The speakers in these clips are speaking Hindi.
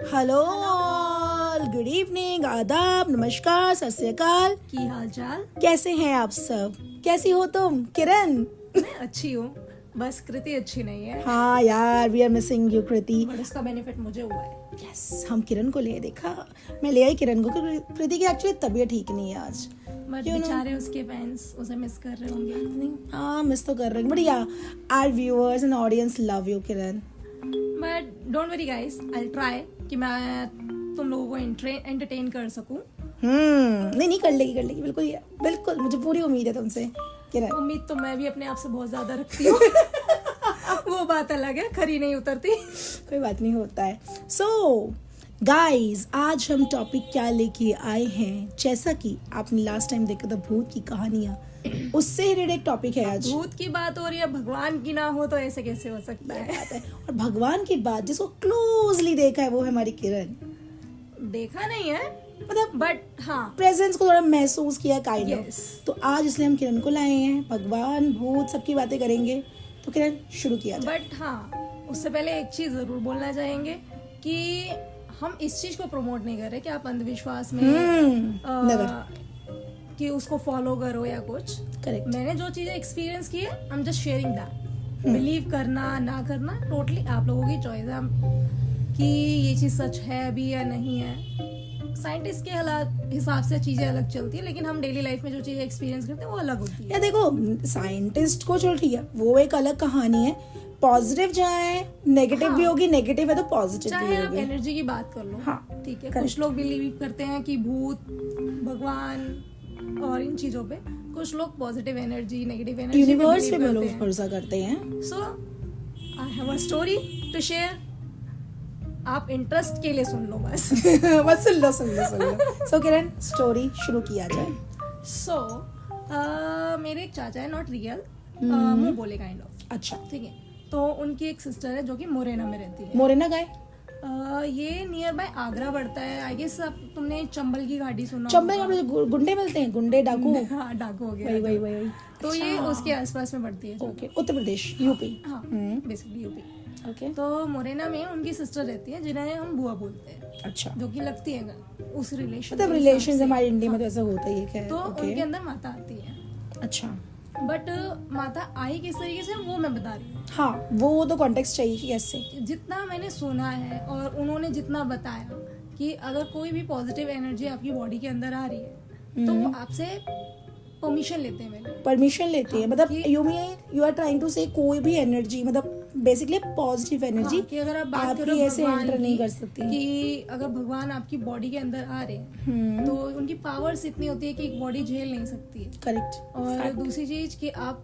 हेलो ऑल, गुड इवनिंग, आदाब, नमस्कार, सत श्री अकाल। की हाल चाल? कैसे हैं आप सब? कैसी हो तुम किरण? मैं अच्छी हूँ, बस कृति अच्छी नहीं है। हाँ यार, we are missing you Kriti. But इसका बेनिफिट मुझे हुआ है। यस, हम किरण को ले देखा, मैं ले आई किरण को क्योंकि कृति की एक्चुअली तबीयत ठीक नहीं है आज। बट बेचारे उसके फैंस उसे मिस कर रहे होंगे। नहीं, हाँ मिस तो कर रहे हैं, बट या our viewers and audience love you Kiran. But don't worry guys, I will try कि मैं तुम लोगों को एंटरटेन कर सकूं। नहीं कर लेगी बिल्कुल बिल्कुल, मुझे पूरी उम्मीद है तुमसे किरण। उम्मीद तो मैं भी अपने आप से बहुत ज्यादा रखती हूँ। वो बात अलग है, खरी नहीं उतरती। कोई बात नहीं, होता है। सो गाइज, आज हम टॉपिक क्या लेके आए हैं, जैसा कि आपने लास्ट टाइम देखा था भूत की कहानियां, उससे रिलेटेड एक टॉपिक है आज। भूत की बात हो रही है, भगवान की ना हो तो ऐसे कैसे हो सकता है? बात है, और भगवान की बात जिसको क्लोजली देखा है वो है हमारी किरण। देखा नहीं है मतलब बट हाँ, प्रेजेंस को थोड़ा महसूस किया काइंड ऑफ। Yes. तो आज इसलिए हम किरण को लाए हैं, भगवान भूत सबकी बातें करेंगे। तो किरण शुरू किया जाए। बट हाँ, उससे पहले एक चीज जरूर बोलना चाहेंगे कि हम इस चीज को प्रमोट नहीं कर रहे कि आप अंधविश्वास में never. कि उसको फॉलो करो या कुछ। करेक्ट। मैंने जो चीजें एक्सपीरियंस की है, I am just sharing that. Believe करना ना करना टोटली आप लोगों की चॉइस है कि ये चीज सच है अभी या नहीं है। साइंटिस्ट के हिसाब से चीजें अलग चलती है, लेकिन हम डेली लाइफ में जो चीजें एक्सपीरियंस करते हैं वो अलग होती है। या देखो, साइंटिस्ट को चलो ठीक है, वो एक अलग कहानी है। पॉजिटिव जहाँ है, नेगेटिव भी होगी, नेगेटिव है तो पॉजिटिव भी चाहे आप होगी। एनर्जी की बात कर लो, हाँ, ठीक है। correct. कुछ लोग बिलीव करते हैं कि भूत, भगवान और इन चीजों पे, कुछ लोग positive energy, negative energy universe पे लोग भरोसा करते हैं। So I have a story to share. आप इंटरेस्ट के लिए सुन लो बस। बस सुन लो। सो किरण, स्टोरी शुरू किया जाए। सो मेरे एक चाचा है, नॉट रियल, मुंह बोले काइंड ऑफ। अच्छा, ठीक है। तो उनकी एक सिस्टर है जो कि मोरेना में रहती है। मोरेना गाय? ये नियर बाय आगरा पड़ता है। आई गेस तुमने चंबल की घाटी सुना चंबल में गुंडे मिलते हैं, गुंडे डाकू। हाँ, डाकू हो गया। वही। तो ये उसके आसपास में पड़ती है। Okay, Uttar Pradesh, UP. हाँ, बेसिकली यूपी। ओके। तो मोरेना में उनकी सिस्टर रहती है जिन्हें हम बुआ बोलते हैं। अच्छा, जो कि लगती है उस रिलेशन, मतलब रिलेशन हमारे इंडिया में तो ऐसा होता ही है। तो उनके अंदर माता आती है। अच्छा, बट माता आई किस तरीके से वो मैं बता रही हूँ। हाँ, वो तो कॉन्टेक्स्ट चाहिए कि कैसे। जितना मैंने सुना है और उन्होंने जितना बताया कि अगर कोई भी पॉजिटिव एनर्जी आपकी बॉडी के अंदर आ रही है तो वो आपसे परमिशन लेते हैं। परमिशन लेते हैं, मतलब यू आर ट्राइंग टू से कोई भी एनर्जी, मतलब बेसिकली पॉजिटिव एनर्जी कि अगर आप बात करो ऐसे एंटर नहीं कर सकती कि अगर भगवान आपकी बॉडी के अंदर आ रहे हैं तो उनकी पावर्स इतनी होती है कि एक बॉडी झेल नहीं सकती है। करेक्ट। और दूसरी चीज कि आप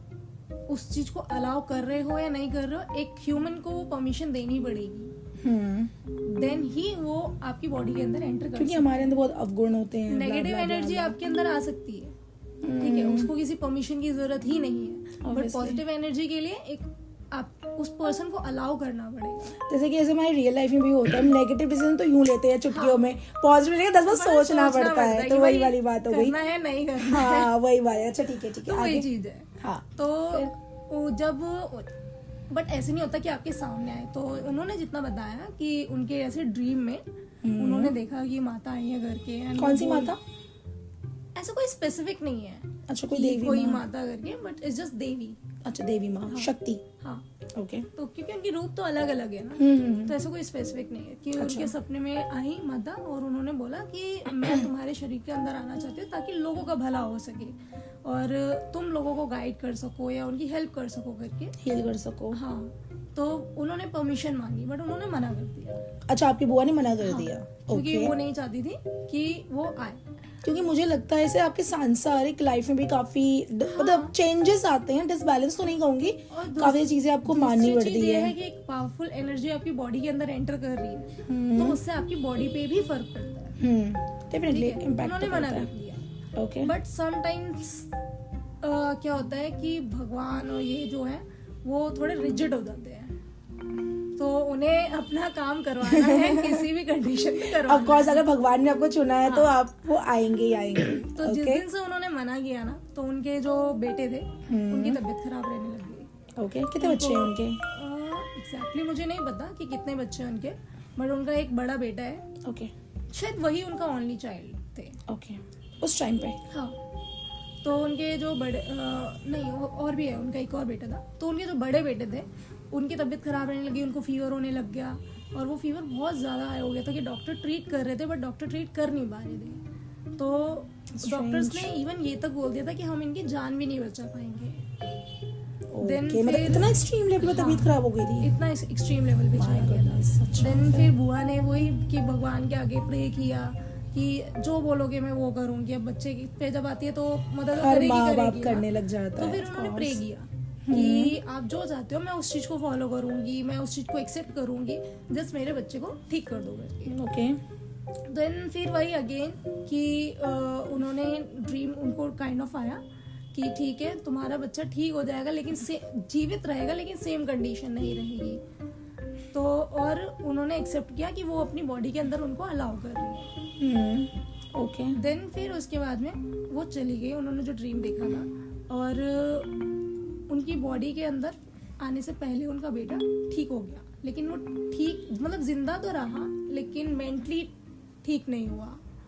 उस चीज को अलाउ कर रहे हो या नहीं कर रहे हो, एक ह्यूमन को वो परमिशन देनी पड़ेगी। देन ही वो आपकी बॉडी के अंदर एंटर कर, क्योंकि हमारे अंदर बहुत अवगुण होते हैं। नेगेटिव एनर्जी आपके अंदर आ सकती है, ठीक है, उसको किसी परमिशन की जरूरत ही नहीं है। बट पॉजिटिव एनर्जी के लिए एक आप उस पर्सन को अलाउ करना पड़ेगा। जैसे कि ऐसे हमारे रियल लाइफ में भी होता है, हम नेगेटिव डिसीजन तो यूं लेते हैं चुटकियों में, पॉजिटिव 10 बार सोचना पड़ता है। तो वही वाली बात हो गई, करना है नहीं करना है। हाँ वही वाली। अच्छा ठीक है तो वही चीज है। हाँ, तो जब बट ऐसे नहीं होता कि आपके सामने आए। तो उन्होंने जितना बताया कि उनके ऐसे ड्रीम में उन्होंने देखा कि माता आई है घर के। कौन सी माता? ऐसा कोई स्पेसिफिक नहीं है। अच्छा, कोई देवी कोई माता करके, बट इट्स जस्ट देवी। अच्छा, देवी माँ, शक्ति। हाँ, ओके। तो क्योंकि उनकी रूप तो अलग अलग है ना, तो ऐसा कोई स्पेसिफिक नहीं है कि उनके सपने में आई माता और उन्होंने बोला कि मैं तुम्हारे शरीर के अंदर आना चाहती हूँ ताकि लोगों का भला हो सके और तुम लोगों को गाइड कर सको या उनकी हेल्प कर सको करके, हील कर सको। हाँ। तो उन्होंने परमिशन मांगी बट उन्होंने मना कर दिया। अच्छा, आपकी बुआ ने मना कर दिया? क्योंकि वो नहीं चाहती थी कि वो आए। क्योंकि मुझे लगता है ऐसे आपके सांसारिक लाइफ में भी काफी मतलब चेंजेस आते हैं, डिसबैलेंस तो नहीं कहूंगी, काफी चीजें आपको माननी पड़ती है। कि एक पावरफुल एनर्जी आपकी बॉडी के अंदर एंटर कर रही है तो उससे आपकी बॉडी पे भी फर्क पड़ता है। डेफिनेटली इम्पैक्ट उन्होंने मना कर दिया। ओके। बट समटाइम्स क्या होता है कि भगवान और ये जो है वो थोड़े रिजिड हो जाते हैं, तो उन्हें अपना काम करवाना है किसी भी कंडीशन में करवाना। ऑफ कोर्स, अगर भगवान ने आपको चुना है तो आप वो आएंगे ही आएंगे। तो जिस दिन से उन्होंने मना किया ना, तो उनके जो बेटे थे उनकी तबीयत खराब रहने लग गई। ओके, कितने बच्चे हैं उनके? एग्जैक्टली मुझे नहीं पता कि कितने बच्चे हैं उनके, बट उनका एक बड़ा बेटा है, ओके शायद वही उनका ओनली चाइल्ड थे। ओके, उस टाइम पे। हाँ, तो उनके जो बड़े नहीं और भी है, उनका एक और बेटा था। तो उनके जो बड़े बेटे थे उनकी तबीयत खराब रहने लगी, उनको फीवर होने लग गया, और वो फीवर बहुत ज़्यादा हाई हो गया था कि डॉक्टर ट्रीट कर रहे थे बट डॉक्टर ट्रीट कर नहीं पा रहे थे। तो डॉक्टर्स ने इवन ये तक बोल दिया था कि हम इनकी जान भी नहीं बचा पाएंगे। ओके, मतलब इतना एक्सट्रीम लेवल पे तबीयत खराब हो गई थी। इतना एक्सट्रीम लेवल पे चला गया था। देन फिर बुआ ने वही कि भगवान के आगे प्रे किया कि जो बोलोगे मैं वो करूंगी। अब बच्चे की पे जब आती है तो मदद हर माँ बाप करने लग जाता तो है। फिर उन्होंने प्रे किया कि आप जो चाहते हो मैं उस चीज को फॉलो करूंगी, मैं उस चीज को एक्सेप्ट करूंगी, जस्ट मेरे बच्चे को ठीक कर दो करके। ओके, देन फिर वही अगेन कि उन्होंने ड्रीम उनको काइंड ऑफ आया कि ठीक है तुम्हारा बच्चा ठीक हो जाएगा, लेकिन जीवित रहेगा, लेकिन सेम कंडीशन नहीं रहेगी। तो और उन्होंने एक्सेप्ट किया कि वो अपनी बॉडी के अंदर उनको अलाउ कर रही है। ओके, देन फिर उसके बाद में वो चली गई, उन्होंने जो ड्रीम देखा था, और उनकी बॉडी के अंदर आने से पहले उनका बेटा ठीक हो गया, लेकिन वो ठीक मतलब जिंदा तो रहा लेकिन मेंटली ठीक नहीं हुआ।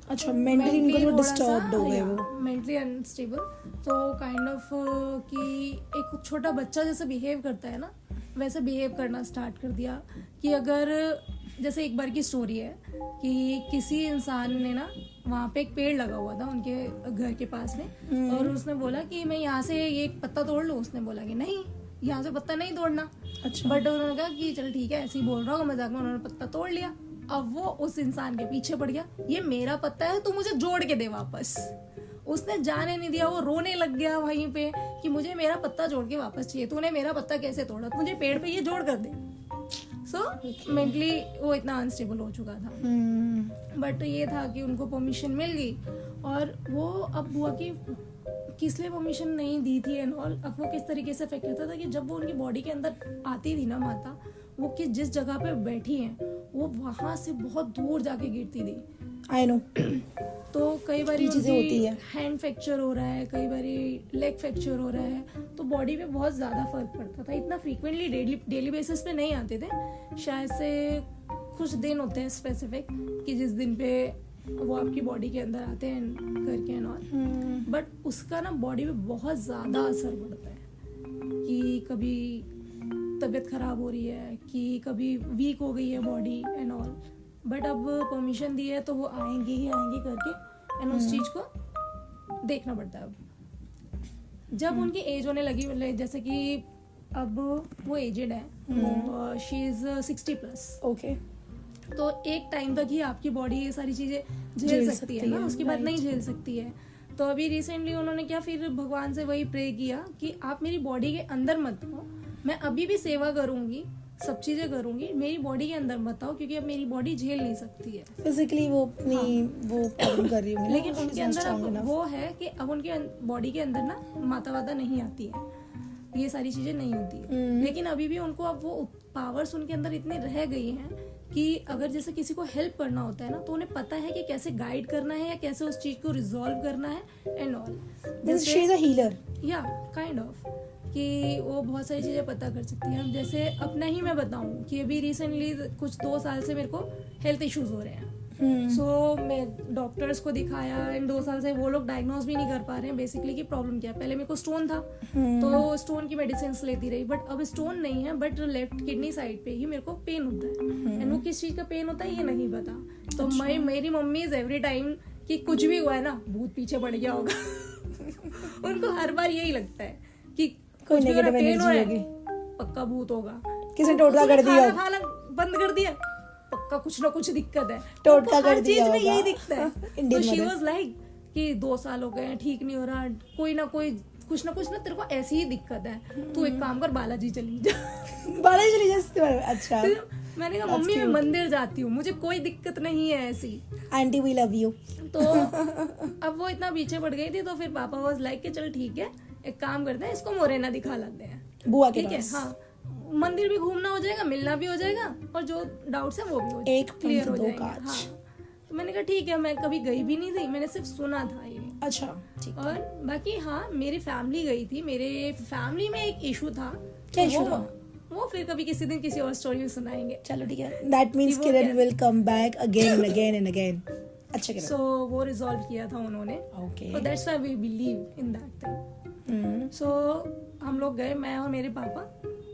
अच्छा, मेंटली उनको डिस्टर्ब्ड हो गए वो, मेंटली अनस्टेबल। तो काइंड ऑफ कि एक छोटा बच्चा जैसे बिहेव करता है ना, वैसे बिहेव करना स्टार्ट कर दिया। कि अगर जैसे एक बार की स्टोरी है कि किसी इंसान ने ना वहाँ पे एक पेड़ लगा हुआ था उनके घर के पास में, और उसने बोला कि मैं यहाँ से ये एक पत्ता तोड़ लूँ। उसने बोला कि नहीं, यहाँ से पत्ता नहीं तोड़ना। अच्छा, बट उन्होंने कहा कि चल ठीक है, ऐसे ही बोल रहा हूँ मजाक में। उन्होंने पत्ता तोड़ लिया। अब वो उस इंसान के पीछे पड़ गया, ये मेरा पत्ता है, तू मुझे जोड़ के दे वापस। उसने जाने नहीं दिया, वो रोने लग गया वहीं पे कि मुझे मेरा पत्ता जोड़ के वापस चाहिए, तूने मेरा पत्ता कैसे तोड़ा, मुझे पेड़ पे ये जोड़ कर दे। सो मेंटली वो इतना अनस्टेबल हो चुका था। बट ये था कि उनको परमिशन मिल गई, और वो अब बुआ की किस लिए परमिशन नहीं दी थी एंड ऑल, अब वो किस तरीके से इफेक्ट करता था कि जब वो उनकी बॉडी के अंदर आती थी ना माता, वो कि जिस जगह पे बैठी हैं वो वहां से बहुत दूर जाके गिरती थी। I know. तो कई बार चीजें होती है, हैंड फ्रैक्चर हो रहा है, कई बार लेग फ्रैक्चर हो रहा है, तो बॉडी पे बहुत ज़्यादा फर्क पड़ता था। इतना फ्रीक्वेंटली डेली बेसिस पे नहीं आते थे, शायद से कुछ दिन होते हैं स्पेसिफिक कि जिस दिन पे वो आपकी बॉडी के अंदर आते हैं करके एंड ऑल। बट उसका ना बॉडी पे बहुत ज़्यादा असर पड़ता है कि कभी तबीयत खराब हो रही है, कि कभी वीक हो गई है बॉडी एंड ऑल। बट अब परमिशन दी है तो वो आएंगे ही आएंगे करके, एंड उस चीज को देखना पड़ता है। अब जब उनकी एज होने लगी, मतलब जैसे कि अब वो एजेड है, शी इज 60+। ओके, तो एक टाइम तक ही आपकी बॉडी ये सारी चीजें झेल सकती है ना, उसके बाद नहीं झेल सकती है। तो अभी रिसेंटली उन्होंने क्या फिर भगवान से वही प्रे किया कि आप मेरी बॉडी के अंदर मत हो, मैं अभी भी सेवा करूंगी, सब चीजें करूंगी, मेरी बॉडी के अंदर मत आओ, क्योंकि अब मेरी बॉडी झेल नहीं सकती है फिजिकली वो अपनी वो प्रॉब्लम कर रही होंगी। लेकिन उनके अंदर अब वो है कि अब उनके बॉडी के अंदर ना माता वाता नहीं आती है, ये सारी चीजें नहीं होती है। लेकिन अभी भी उनको अब वो पावर्स उनके अंदर इतनी रह गई हैं कि अगर जैसे किसी को हेल्प करना होता है ना, तो उन्हें पता है कि कैसे गाइड करना है या कैसे उस चीज को रिजॉल्व करना है and all. She is a healer, या काइंड ऑफ कि वो बहुत सारी चीज़ें पता कर सकती हैं। जैसे अपना ही मैं बताऊं कि अभी रिसेंटली कुछ 2 साल से मेरे को हेल्थ इश्यूज हो रहे हैं। सो मैं डॉक्टर्स को दिखाया एंड 2 साल से वो लोग डायग्नोज भी नहीं कर पा रहे हैं बेसिकली कि प्रॉब्लम क्या है। पहले मेरे को स्टोन था, तो स्टोन की मेडिसिन लेती रही, बट अब स्टोन नहीं है, बट लेफ्ट किडनी साइड पे ही मेरे को पेन होता है। एंड वो किस चीज़ का पेन होता है ये नहीं पता। तो मेरी मम्मी इज एवरी टाइम कि कुछ भी हुआ है ना, भूत पीछे पड़ गया होगा। उनको हर बार यही लगता है कि कोई नेगेटिव एनर्जी होगी, पक्का भूत होगा, किसी टोटका कर दिया, खाना बंद कर दिया, पक्का कुछ ना कुछ दिक्कत है, टोटका कर दिया होगा, यही दिखता है। तो शी वाज लाइक कि 2 साल हो गए हैं, ठीक नहीं हो रहा, कोई ना कोई कुछ ना तेरे को ऐसी ही दिक्कत है, तू एक काम कर बालाजी चली जा। बालाजी चली जा। अच्छा, तो मैंने कहा मम्मी मैं मंदिर जाती हूँ, मुझे कोई दिक्कत नहीं है ऐसी, आंटी वी लव यू। तो अब वो इतना पीछे पड़ गई थी, तो फिर पापा वाज लाइक कि चल ठीक है एक काम करते हैं, इसको मोरेना दिखा लाते हैं बुआ के ठीक है। हाँ, मंदिर भी घूमना हो जाएगा, मिलना भी हो जाएगा, और जो डाउट्स है वो भी हो जाएगा, एक क्लियर हो 2 जाएगा। काज। हाँ, तो मैंने कहा ठीक है, मैं कभी गई भी नहीं थी, मैंने सिर्फ सुना था ये। अच्छा, ठीक। और बाकी हाँ, मेरी फैमिली गई थी, मेरे फैमिली में एक इशू था। क्या इशू था? वो वो फिर कभी किसी दिन किसी और स्टोरी में सुनाएंगे. चलो ठीक है, दैट मीन्स वो किरण क्या? Will come back again and again and again. अच्छा किरण. सो वो रिजॉल्व किया था उन्होंने. Okay. So that's why we believe in that thing. So हम लोग गए, मैं और मेरे पापा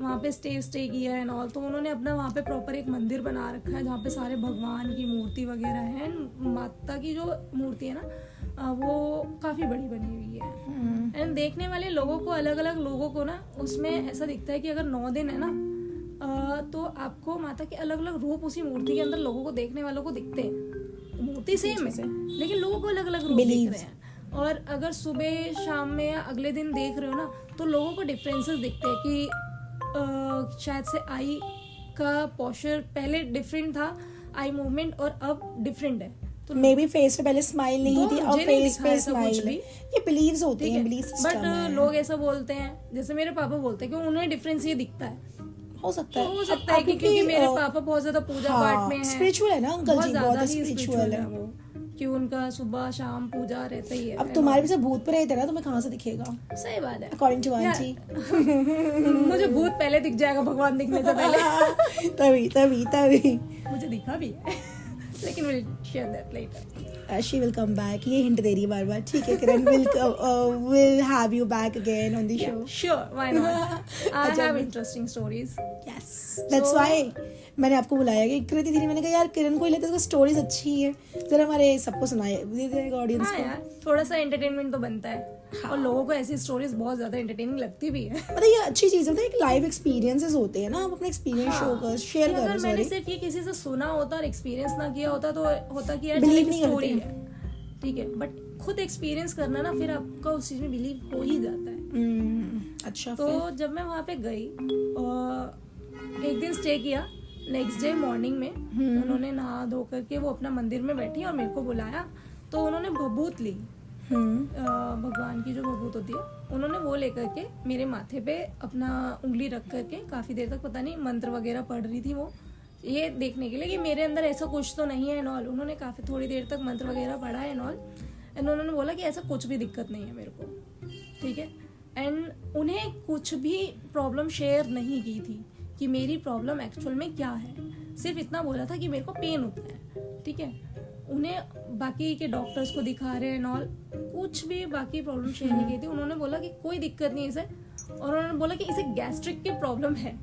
वहाँ पे स्टे किया है ऑल. तो उन्होंने अपना वहाँ पे प्रॉपर एक मंदिर बना रखा है जहाँ पे सारे भगवान की मूर्ति वगैरह है. माता की जो मूर्ति है ना वो काफ़ी बड़ी बनी हुई है. एंड देखने वाले लोगों को, अलग अलग लोगों को ना उसमें ऐसा दिखता है कि अगर 9 दिन है ना तो आपको माता के अलग अलग रूप उसी मूर्ति के अंदर लोगों को, देखने वालों को दिखते हैं. मूर्ति सेम है लेकिन लोगों को अलग अलग रूप दिख रहे हैं. और अगर सुबह शाम में या अगले दिन देख रहे हो ना तो लोगों को डिफरेंसेस दिखते हैं कि शायद से आई का पोस्चर पहले डिफरेंट था, आई मूवमेंट, और अब डिफरेंट है. तो मे बी फेस पे पहले स्माइल नहीं थी, अब फेस पे स्माइल है. भी. ये बिलीव्स होते हैं, बिलीफ सिस्टम बट है. लोग ऐसा बोलते हैं, जैसे मेरे पापा बोलते हैं कि उन्हें डिफरेंस ये दिखता है. हो सकता है, हो सकता है क्योंकि मेरे पापा बहुत ज्यादा पूजा पाठ में है, स्पिरिचुअल है ना अंकल जी, बहुत ही स्पिरिचुअल है वो, कि उनका सुबह शाम पूजा रहता ही है. अब तुम्हारे पीछे भूत पे रहते ना, तुम्हें कहाँ से दिखेगा? सही बात है. अकॉर्डिंग टू आंटी मुझे भूत पहले दिख जाएगा भगवान दिखने से पहले. तभी मुझे दिखा भी है लेकिन will share that letter. She will come back. ये हिंट दे रही है बार-बार. ठीक है Kiran, will have you back again on the show. Sure, why not. I have interesting stories. Yes, that's why मैंने आपको बुलाया कि कृति दीदी, मैंने कहा यार किरण को ही लेते, उसकी स्टोरीज अच्छी है, जरा हमारे सबको सुनाए ऑडियंस हाँ को. यार, थोड़ा सा एंटरटेनमेंट तो बनता है. हाँ. और लोगों को ऐसी स्टोरीज बहुत ज्यादा एंटरटेनिंग लगती भी है. मतलब ये अच्छी चीज है, मतलब एक लाइव एक्सपीरियंसेस होते हैं ना, आप अपने एक्सपीरियंस शो कर, शेयर कर. अगर मैंने सिर्फ ये किसी से सुना होता और एक्सपीरियंस ना किया होता तो होता कि यार Believe एक नहीं स्टोरी करते. है, ठीक है, बट खुद एक्सपीरियंस करना ना, फिर आपका उस चीज में बिलीव हो ही जाता है. अच्छा. तो जब मैं वहाँ पे गई एक दिन स्टे किया, नेक्स्ट डे मॉर्निंग में उन्होंने नहा धो करके वो अपना मंदिर में बैठी और मेरे को बुलाया. तो उन्होंने भभूत ली, भगवान की जो भभूत होती है, उन्होंने वो लेकर के मेरे माथे पे अपना उंगली रख करके काफी देर तक, पता नहीं मंत्र वगैरह पढ़ रही थी वो, ये देखने के लिए कि मेरे अंदर ऐसा कुछ तो नहीं है एंड ऑल. उन्होंने काफी थोड़ी देर तक मंत्र वगैरह पढ़ा एंड ऑल. एंड उन्होंने बोला कि ऐसा कुछ भी दिक्कत नहीं है मेरे को, ठीक है. एंड उन्हें कुछ भी प्रॉब्लम शेयर नहीं की थी कि मेरी प्रॉब्लम एक्चुअल में क्या है. सिर्फ इतना बोला था कि मेरे को पेन होता है, ठीक है. उन्हें बाकी के डॉक्टर्स को दिखा रहे हैं और कुछ भी बाकी प्रॉब्लम शेयर नहीं की थी. उन्होंने बोला कि कोई दिक्कत नहीं है इसे, और उन्होंने बोला कि इसे गैस्ट्रिक की प्रॉब्लम है,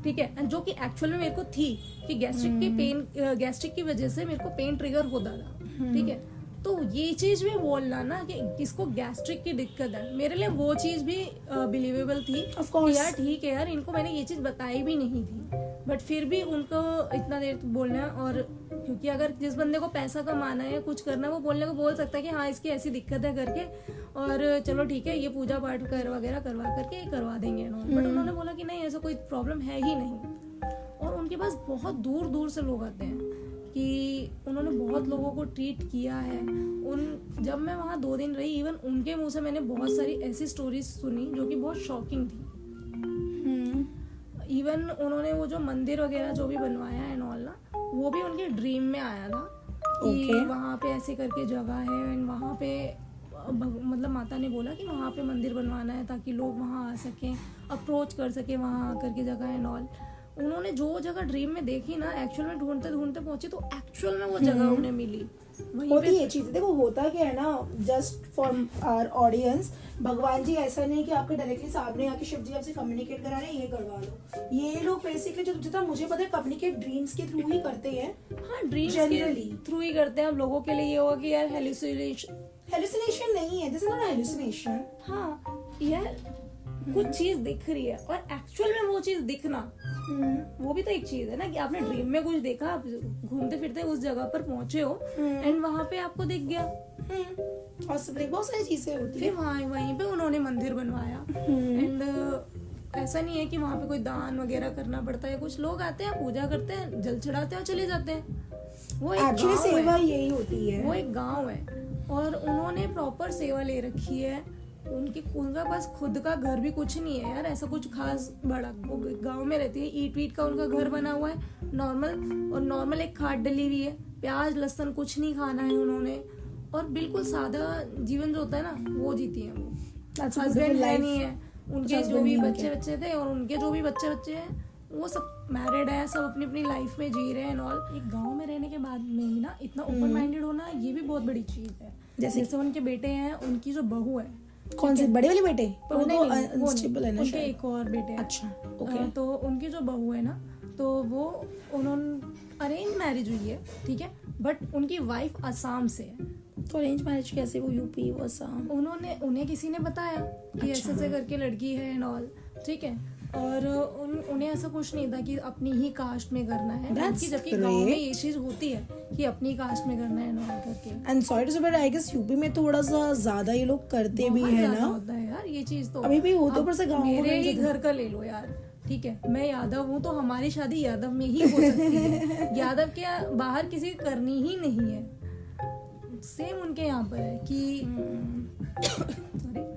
ठीक है. जो कि एक्चुअल में मेरे को थी कि गैस्ट्रिक की वजह से मेरे को पेन ट्रिगर होता था, ठीक है. तो ये चीज भी बोलना ना कि किसको गैस्ट्रिक की दिक्कत है, मेरे लिए वो चीज भी बिलीवेबल थी. यार ठीक है यार, इनको मैंने ये चीज बताई भी नहीं थी, बट फिर भी उनको इतना देर बोलना. और क्योंकि अगर जिस बंदे को पैसा कमाना है, कुछ करना है, वो बोलने को बोल सकता है कि हाँ इसकी ऐसी दिक्कत है करके, और चलो ठीक है ये पूजा पाठ वगैरह करवा करके करवा देंगे. बट उन्होंने बोला कि नहीं, ऐसा कोई प्रॉब्लम है ही नहीं. और उनके पास बहुत दूर दूर से लोग आते हैं कि उन्होंने बहुत लोगों को ट्रीट किया है. जब मैं वहाँ 2 दिन रही, इवन उनके मुंह से मैंने बहुत सारी ऐसी स्टोरीज सुनी जो कि बहुत शॉकिंग थी. इवन उन्होंने वो जो मंदिर वगैरह जो भी बनवाया है ऑल ना, वो भी उनके ड्रीम में आया था कि वहाँ पे ऐसे करके जगह है एंड वहाँ पे मतलब माता ने बोला कि वहाँ पे मंदिर बनवाना है ताकि लोग वहाँ आ सकें, अप्रोच कर सके वहाँ आकर के जगह एंड ऑल. उन्होंने जो जगह ड्रीम में देखी ना, एक्चुअल में ढूंढते ढूंढते पहुंची तो एक्चुअल में वो जगह उन्हें मिली. होती ये चीज, देखो होता क्या है ना, जस्ट फॉर आवर ऑडियंस, भगवान जी ऐसा नहीं कि आपके डायरेक्टली सामने आके शिव जी आपसे कम्युनिकेट करा रहे हैं, ये करवा लो. ये लोग बेसिकली जो जितना मुझे पता है कम्युनिकेट ड्रीम्स के थ्रू ही करते हैं. हाँ, ड्रीम्स जनरली के थ्रू ही करते हैं. अब लोगों के लिए ये होगा कि यार हेलुसिनेशन नहीं है, दिस इज नॉट हेलुसिनेशन. हाँ यार, कुछ चीज दिख रही है और एक्चुअल में वो चीज दिखना, वो भी तो एक चीज है ना कि आपने ड्रीम में कुछ देखा, आप घूमते फिरते उस जगह पर पहुंचे हो एंड वहां पे आपको दिख गया. पॉसिबली बहुत सारी चीजें होती फिर वहीं पे उन्होंने मंदिर बनवाया. एंड ऐसा नहीं है कि वहां पे कोई दान वगैरह करना पड़ता है. कुछ लोग आते हैं, पूजा करते हैं, जल चढ़ाते हैं और चले जाते हैं. वो एक्चुअली सेवा यही होती है. वो एक गाँव है और उन्होंने प्रॉपर सेवा ले रखी है. उनका पास खुद का घर भी कुछ नहीं है यार, ऐसा कुछ खास बड़ा. वो गांव में रहती है, ईट वीट का उनका घर बना हुआ है नॉर्मल, और नॉर्मल एक खाट डली हुई है. प्याज लहसुन कुछ नहीं खाना है उन्होंने, और बिल्कुल सादा जीवन जो होता है ना वो जीती है वो. हस्बैंड है नहीं है, उनके जो भी बच्चे थे और उनके जो भी बच्चे हैं वो सब मैरिड है, सब अपनी अपनी लाइफ में जी रहे हैं ऑल। एक गांव में रहने के बाद में ही ना इतना ओपन माइंडेड होना, ये भी बहुत बड़ी चीज है। जैसे उनके बेटे हैं, उनकी जो बहू है, कौन से बड़े वाले बेटे? वो नहीं, वो अनस्टेबल है ना उनके शायद। एक और बेटे हैं। अच्छा, ओके। तो उनकी जो बहू है ना, तो वो उन्होंने अरेंज मैरिज हुई है, ठीक है, बट उनकी वाइफ असम से है। तो अरेंज मैरिज कैसे, वो यूपी वो असम? उन्हें किसी ने बताया कि ऐसे ऐसे करके लड़की है एंड ऑल, ठीक है, और उन्हें ऐसा कुछ नहीं था कि अपनी ही कास्ट में करना है, जबकि गांव में ये चीज होती है कि अपनी कास्ट में करना है एंड ऑल करके। एंड सॉरी टू से बट आई गेस यूपी में थोड़ा सा ज्यादा ये लोग करते भी है ना, होता है यार ये चीज तो अभी भी होता है, पर से गाँव मेरे ही घर का ले लो यार, ठीक है, मैं यादव हूँ तो हमारी शादी यादव में ही हो सकती है। यादव के बाहर किसी की करनी ही नहीं है। सेम उनके यहाँ पर है कि सॉरी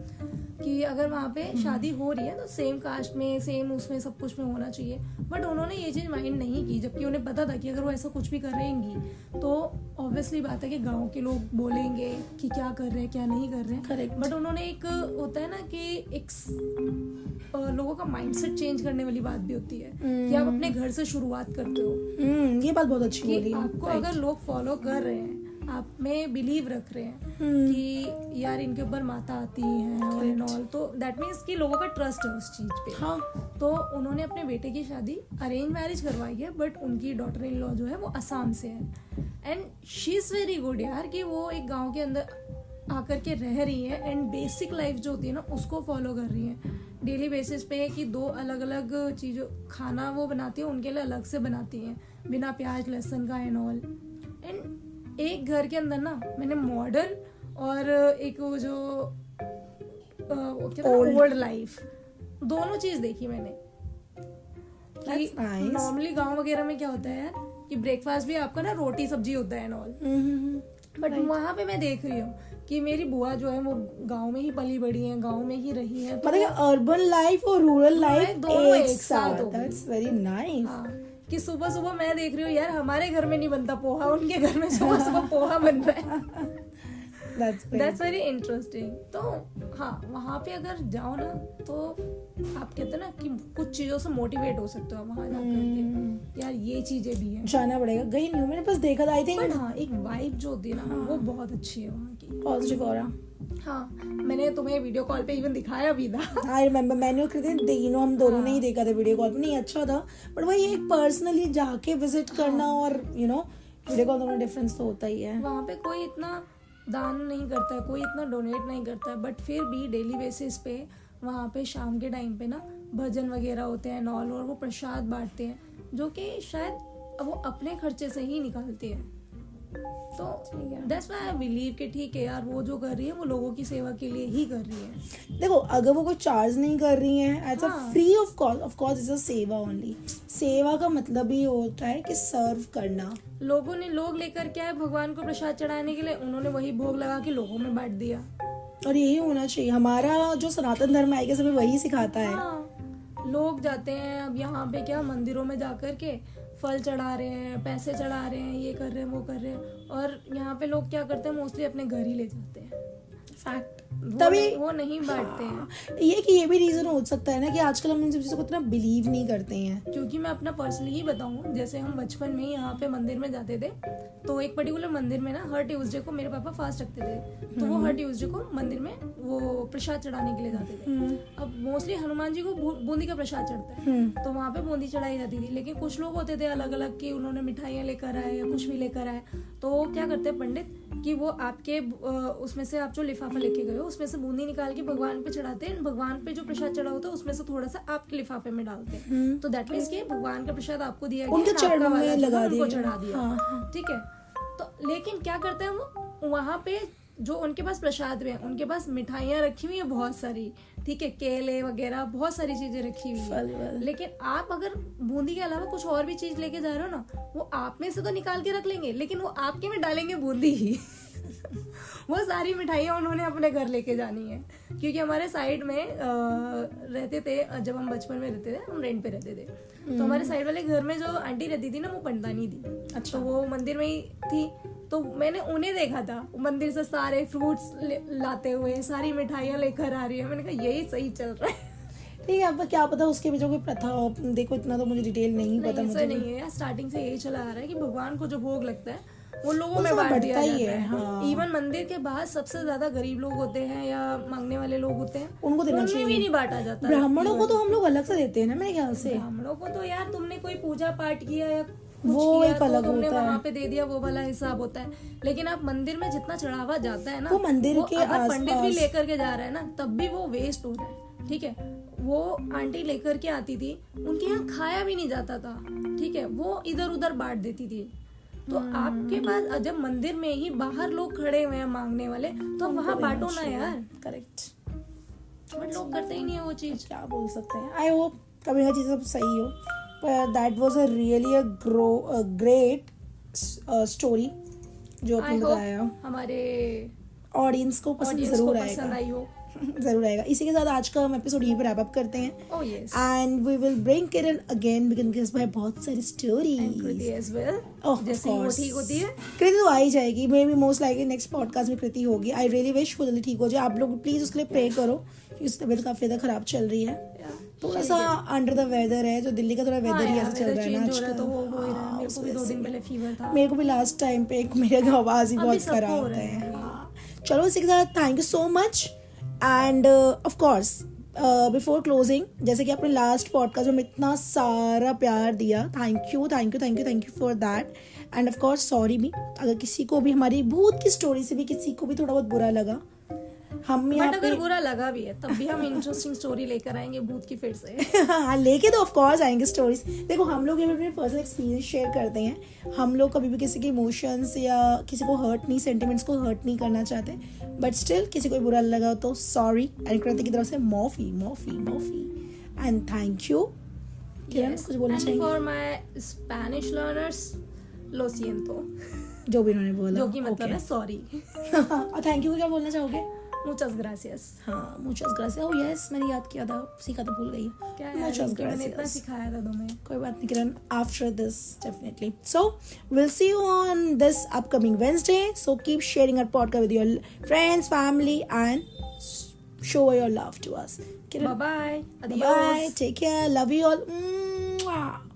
कि अगर वहाँ पे शादी हो रही है तो सेम कास्ट में, सेम उसमें सब कुछ में होना चाहिए, बट उन्होंने ये चीज़ माइंड नहीं की, जबकि उन्हें पता था कि अगर वो ऐसा कुछ भी करेंगी तो ऑब्वियसली बात है कि गांव के लोग बोलेंगे कि क्या कर रहे हैं क्या नहीं कर रहे हैं। Correct. बट उन्होंने एक होता है ना कि एक लोगों का माइंडसेट चेंज करने वाली बात भी होती है कि आप अपने घर से शुरुआत करते हो। ये बात बहुत अच्छी बोली। कि आपको अगर लोग फॉलो कर रहे हैं, आप में बिलीव रख रहे हैं कि यार इनके ऊपर माता आती हैं और एंड ऑल, तो दैट मीन्स कि लोगों का ट्रस्ट है उस चीज पे। हाँ, तो उन्होंने अपने बेटे की शादी अरेंज मैरिज करवाई है, बट उनकी डॉटर इन लॉ जो है वो असम से है and she is very good यार, कि वो एक गांव के अंदर आकर के रह रही है एंड बेसिक लाइफ जो होती है ना उसको फॉलो कर रही है डेली बेसिस पे, कि 2 अलग अलग चीज़ों खाना वो बनाती है, उनके लिए अलग से बनाती हैं बिना प्याज लहसुन का एंड ऑल। एंड एक घर के अंदर ना मैंने मॉडर्न और एक वो जो ओल्ड लाइफ दोनों चीज देखी मैंने। कि नॉर्मली गांव वगैरह में क्या होता है यार कि ब्रेकफास्ट भी आपका ना रोटी सब्जी होता है एंड ऑल, बट वहां पे मैं देख रही हूँ कि मेरी बुआ जो है वो गांव में ही पली बड़ी है, गांव में ही रही है, तो मतलब अर्बन लाइफ और रूरल लाइफ दोनों एक साथ हो गई। That's very nice. हाँ, कि सुबह सुबह मैं देख रही हूँ यार हमारे घर में नहीं बनता पोहा, उनके घर में सुबह सुबह पोहा बन रहा है। That's very interesting। तो हाँ, वहाँ पे अगर जाओ ना तो आप कहते हैं ना कि कुछ चीजों से मोटिवेट हो सकते हो वहाँ जाकर के, यार ये चीजें भी हैं। जाना पड़ेगा, गई नहीं हूँ मैंने, बस देखा था आई थिंक। बट हाँ, एक वाइब जो होती है ना वो बहुत अच्छी है वहाँ की, पॉजिटिव ऑरा। हाँ, मैंने तुम्हें वीडियो कॉल पे इवन दिखाया भी था। आई रिमेम्बर, मैंने और कृति तीनों हम दोनों ने ही देखा था वीडियो कॉल पे, नहीं अच्छा था, बट वही एक पर्सनली जाके विजिट करना और यू नो वीडियो कॉल दोनों डिफरेंस तो होता ही है। वहाँ पे कोई इतना दान नहीं करता है, कोई इतना डोनेट नहीं करता है, बट फिर भी डेली बेसिस पे वहाँ पे शाम के टाइम पे ना भजन वगैरह होते हैं नॉल, और वो प्रसाद बांटते हैं जो कि शायद वो अपने खर्चे से ही निकालते हैं। तो दैट्स व्हाई आई बिलीव कि ठीक है यार, वो जो कर रही है वो लोगों की सेवा के लिए ही कर रही है। देखो, अगर वो कोई चार्ज नहीं कर रही है, as a free of course is a seva only. सेवा का मतलब ही होता है कि सर्व करना। लोग लेकर क्या है भगवान को प्रसाद चढ़ाने के लिए, उन्होंने वही भोग लगा के लोगों में बांट दिया, और यही होना चाहिए। हमारा जो सनातन धर्म है हमें वही सिखाता है। हाँ, लोग जाते हैं अब यहाँ पे क्या मंदिरों में जाकर के फल चढ़ा रहे हैं, पैसे चढ़ा रहे हैं, ये कर रहे हैं वो कर रहे हैं, और यहाँ पे लोग क्या करते हैं मोस्टली अपने घर ही ले जाते हैं। फैक्ट, तभी वो नहीं बांटते हैं। ये कि ये भी रीजन हो सकता है ना कि आजकल हम इन सब चीजों को इतना बिलीव नहीं करते हैं। क्योंकि मैं अपना पर्सनली ही बताऊं, जैसे हम बचपन में यहाँ पे मंदिर में जाते थे, तो एक पर्टिकुलर मंदिर में ना हर ट्यूसडे को मेरे पापा फास्ट रखते थे, तो वो हर ट्यूसडे को मंदिर में वो प्रसाद चढ़ाने के लिए जाते थे। अब मोस्टली हनुमान जी को बूंदी का प्रसाद चढ़ता है, तो वहाँ पे बूंदी चढ़ाई जाती थी, लेकिन कुछ लोग होते थे अलग अलग कि उन्होंने मिठाइयाँ लेकर आए या कुछ भी लेकर आए, तो क्या करते हैं पंडित कि वो आपके उसमें से आप जो लिफाफा लेके गए हो उसमें से बूंदी निकाल के भगवान पे चढ़ाते हैं, भगवान पे जो प्रसाद चढ़ा होता है उसमें से थोड़ा सा आपके लिफाफे में डालते हैं, तो दैट मीन्स कि भगवान का प्रसाद आपको दिया गया, उनके चरणों में लगा उनको दिया, चढ़ा दिया। ठीक है, तो लेकिन क्या करते हैं वो वहाँ पे जो उनके पास प्रसाद में उनके पास मिठाइयाँ रखी हुई है बहुत सारी, ठीक है, केले वगैरह बहुत सारी चीजें रखी हुई है, लेकिन आप अगर बूंदी के अलावा कुछ और भी चीज लेके जा रहे हो ना, वो आप में से तो निकाल के रख लेंगे लेकिन वो आपके में डालेंगे बूंदी ही। वो सारी मिठाइयाँ उन्होंने अपने घर लेके जानी है, क्योंकि हमारे साइड में रहते थे, जब हम बचपन में रहते थे, हम रेंट पे रहते थे, तो हमारे साइड वाले घर में जो आंटी रहती थी ना वो पंडितानी थी। अच्छा, तो वो मंदिर में ही थी, तो मैंने उन्हें देखा था मंदिर से सारे फ्रूट्स लाते हुए, सारी मिठाइयाँ लेकर आ रही है। मैंने कहा यही सही चल रहा है। ठीक है, अब क्या पता उसके पीछे कोई प्रथा हो, देखो इतना तो मुझे डिटेल नहीं पता नहीं, मुझे ऐसा नहीं है यार, स्टार्टिंग से यही चला आ रहा है कि भगवान को जो भोग लगता है वो लोगों वो में सब बांट बढ़ता दिया ही जाता है, है। हाँ। इवन मंदिर के बाहर सबसे ज्यादा गरीब लोग होते हैं या मांगने वाले लोग होते हैं, उनको देना उनमें चाहिए। भी नहीं बांटा जाता। ब्राह्मणों को तो हम लोग अलग से देते हैं ना मेरे ख्याल से। ब्राह्मणों को तो यार तुमने कोई पूजा पाठ किया या कुछ वो किया एक तो अलग तुमने होता है। वहां पे दे दिया, वो वाला हिसाब होता है। लेकिन आप मंदिर में जितना चढ़ावा जाता है ना, वो मंदिर के अगर पंडित भी आसपास- लेकर के जा रहा है ना, तब भी वो वेस्ट हो रहा है। ठीक है, वो आंटी लेकर के आती थी, उनके यहाँ खाया भी नहीं जाता था। ठीक है, वो इधर उधर बांट देती थी। तो आपके पास जब मंदिर में ही बाहर लोग खड़े हुए हैं मांगने वाले, तो वहां बांटो ना यार। करेक्ट, बट लोग करते ही नहीं है वो चीज। क्या बोल सकते हैं। आई होप कभी ना चीज़ सब सही हो, पर that was a really a great story जो आपने आई होप बताया। हमारे ऑडियंस को पसंद ऑडियंस को जरूर पसंद आएगा। आई हो। जरूर आएगा। इसी के साथ आज का हम एपिसोड यहीं पर रैप अप करते हैं। Oh yes. And we will bring Kiran again because भाई बहुत सारी And stories. Kriti as well. Oh, जैसे of ही वो course. ठीक होती है। कृति तो आ ही जाएगी, may be most likely next podcast में कृति होगी। आई रियली विश वो जल्दी ठीक हो जाए। आप लोग प्लीज उसके लिए प्रे करो क्योंकि उसकी तबीयत काफी ज्यादा खराब चल रही है, थोड़ा सा अंडर द वेदर है, जो दिल्ली का थोड़ा वेदर ही ऐसा चल रहा है ना चेंज हो रहा है तो वो आजकल। हो ही रहा है। मेरे को भी 2 दिन पहले फीवर था। मेरे को भी लास्ट टाइम पे एक मेरे का आवाज ही अभी बहुत सबको खराब हो होता रहा है। है। हाँ, चलो इसी के साथ thank you so much end of course before closing, जैसे कि आपने लास्ट पॉडकास्ट में इतना सारा प्यार दिया, thank you for that. End of course sorry भी अगर किसी को भी हमारी भूत की स्टोरी से भी किसी को भी थोड़ा बहुत बुरा लगा। हम यहाँ बट पे अगर बुरा लगा भी है तब भी हम इंटरेस्टिंग स्टोरी लेकर आएंगे भूत की फिर से। हाँ, लेके तो ऑफ कोर्स आएंगे स्टोरीज। देखो हम लोग ये अपने पर्सनल एक्सपीरियंस शेयर करते हैं। हम लोग कभी भी किसी के इमोशंस या किसी को हर्ट नहीं, सेंटिमेंट्स को हर्ट नहीं करना चाहते, बट स्टिल किसी को बुरा लगा तो सॉरी। एंड कृति की तरफ से माफी एंड थैंक यू। किरण कुछ बोलना चाहिए? फॉर माय स्पेनिश लर्नर्स, लो सिएंतो, जो भी उन्होंने बोला, जो कि मतलब है सॉरी। और थैंक यू क्या बोलना चाहोगे? मुचस ग्रासियस। हाँ, मुचस ग्रासियस। ओह यस, मैंने याद किया था, सीखा तो भूल गई। क्या मुचस यार, मैंने इतना ग्रासियस। सिखाया था तुम्हें। कोई बात नहीं Kiran, after this definitely. So will see you on this upcoming Wednesday. So keep sharing our podcast with your friends, family and show your love to us. Bye bye. Bye. Take care. Love you all. Mwah.